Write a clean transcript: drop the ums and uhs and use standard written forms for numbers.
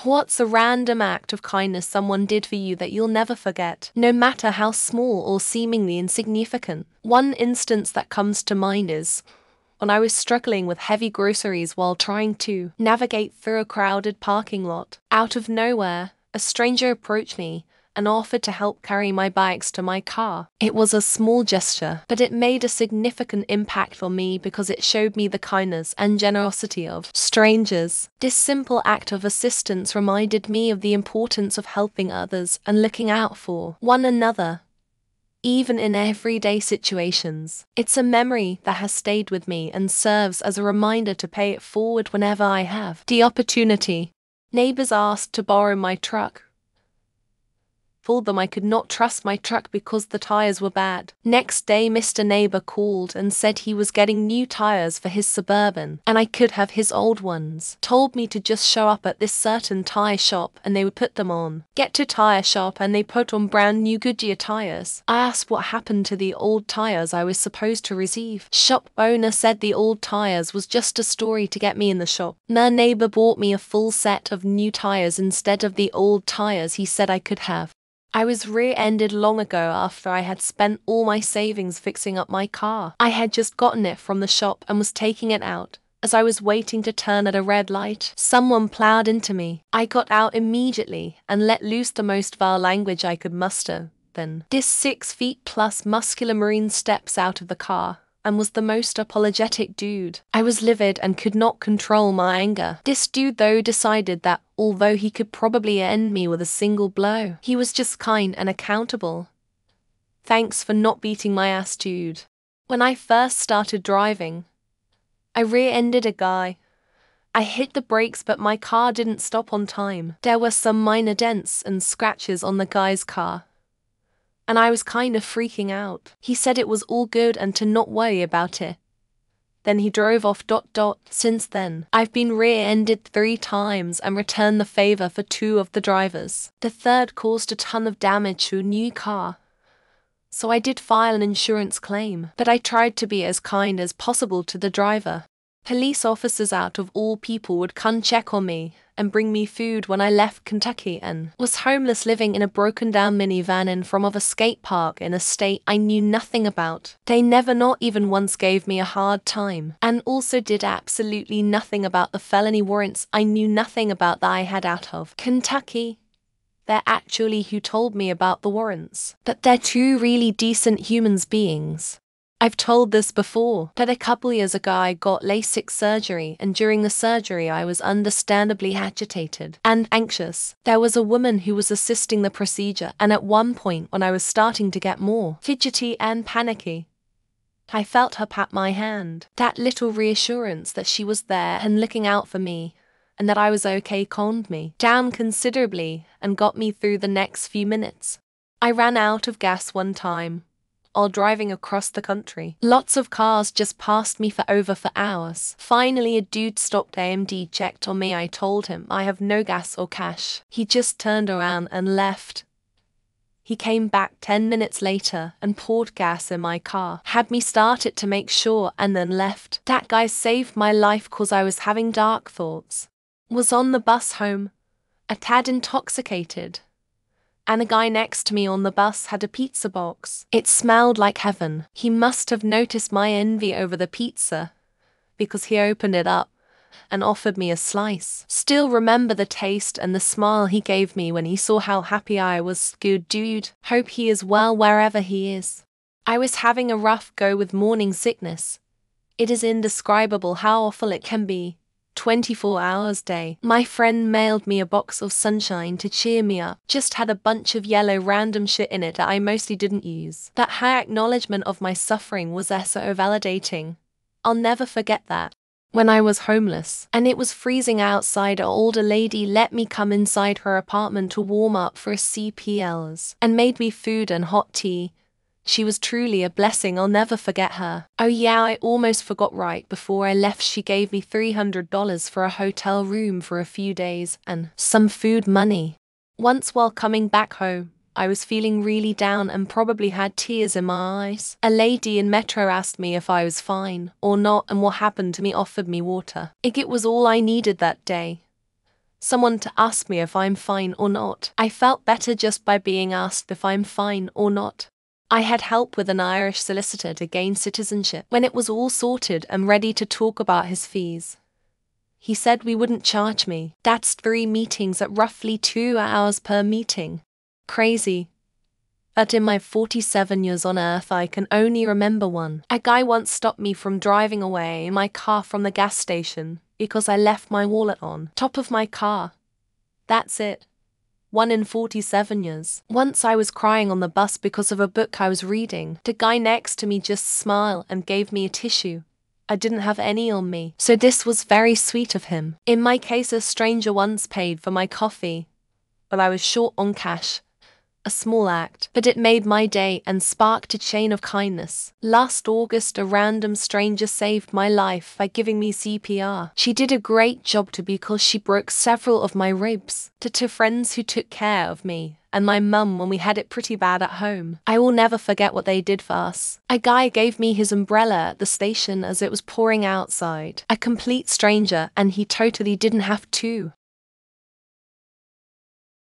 What's a random act of kindness someone did for you that you'll never forget, no matter how small or seemingly insignificant? One instance that comes to mind is when I was struggling with heavy groceries while trying to navigate through a crowded parking lot. Out of nowhere, a stranger approached me and offered to help carry my bags to my car. It was a small gesture, but it made a significant impact for me because it showed me the kindness and generosity of strangers. This simple act of assistance reminded me of the importance of helping others and looking out for one another, even in everyday situations. It's a memory that has stayed with me and serves as a reminder to pay it forward whenever I have the opportunity. Neighbors asked to borrow my truck. Told them I could not trust my truck because the tires were bad. Next day, Mr. Neighbor called and said he was getting new tires for his Suburban and I could have his old ones. Told me to just show up at this certain tire shop and they would put them on. Get to tire shop and they put on brand new Goodyear tires. I asked what happened to the old tires I was supposed to receive. Shop owner said the old tires was just a story to get me in the shop. My neighbor bought me a full set of new tires instead of the old tires he said I could have. I was rear-ended long ago after I had spent all my savings fixing up my car. I had just gotten it from the shop and was taking it out. As I was waiting to turn at a red light, someone plowed into me. I got out immediately and let loose the most vile language I could muster. Then, this 6 feet plus muscular Marine steps out of the car and was the most apologetic dude. I was livid and could not control my anger. This dude though decided that although he could probably end me with a single blow, he was just kind and accountable. Thanks for not beating my ass, dude. When I first started driving, I rear-ended a guy. I hit the brakes but my car didn't stop on time. There were some minor dents and scratches on the guy's car, and I was kind of freaking out. He said it was all good and to not worry about it. Then he drove off. Since then, I've been rear-ended 3 times and returned the favor for 2 of the drivers. The third caused a ton of damage to a new car, so I did file an insurance claim, but I tried to be as kind as possible to the driver. Police officers out of all people would come check on me and bring me food when I left Kentucky and was homeless living in a broken down minivan in front of a skate park in a state I knew nothing about. They never not even once gave me a hard time and also did absolutely nothing about the felony warrants I knew nothing about that I had out of Kentucky. They're actually who told me about the warrants, but they're 2 really decent human beings. I've told this before, but a couple years ago I got LASIK surgery and during the surgery I was understandably agitated and anxious. There was a woman who was assisting the procedure and at one point when I was starting to get more fidgety and panicky, I felt her pat my hand. That little reassurance that she was there and looking out for me and that I was okay calmed me down considerably and got me through the next few minutes. I ran out of gas one time while driving across the country. Lots of cars just passed me for hours. Finally, a dude stopped AMD, checked on me. I told him I have no gas or cash. He just turned around and left. He came back 10 minutes later and poured gas in my car, had me start it to make sure and then left. That guy saved my life cause I was having dark thoughts. Was on the bus home, a tad intoxicated, and the guy next to me on the bus had a pizza box. It smelled like heaven. He must have noticed my envy over the pizza, because he opened it up and offered me a slice. Still remember the taste and the smile he gave me when he saw how happy I was. Good dude. Hope he is well wherever he is. I was having a rough go with morning sickness. It is indescribable how awful it can be. 24 hours day. My friend mailed me a box of sunshine to cheer me up. Just had a bunch of yellow random shit in it that I mostly didn't use. That high acknowledgement of my suffering was so validating. I'll never forget that. When I was homeless and it was freezing outside, an older lady let me come inside her apartment to warm up for CPLs and made me food and hot tea. She was truly a blessing. I'll never forget her. Oh yeah, I almost forgot. Right before I left, she gave me $300 for a hotel room for a few days and some food money. Once while coming back home, I was feeling really down and probably had tears in my eyes. A lady in Metro asked me if I was fine or not and what happened to me, offered me water. It was all I needed that day. Someone to ask me if I'm fine or not. I felt better just by being asked if I'm fine or not. I had help with an Irish solicitor to gain citizenship. When it was all sorted and ready to talk about his fees, he said we wouldn't charge me. That's 3 meetings at roughly 2 hours per meeting. Crazy. But in my 47 years on Earth, I can only remember one. A guy once stopped me from driving away in my car from the gas station because I left my wallet on top of my car. That's it. 1 in 47 years. Once I was crying on the bus because of a book I was reading. The guy next to me just smiled and gave me a tissue. I didn't have any on me, so this was very sweet of him. In my case, a stranger once paid for my coffee, but I was short on cash. A small act, but it made my day and sparked a chain of kindness. Last August, a random stranger saved my life by giving me CPR. She did a great job because she broke several of my ribs. To friends who took care of me and my mum when we had it pretty bad at home. I will never forget what they did for us. A guy gave me his umbrella at the station as it was pouring outside. A complete stranger, and he totally didn't have to.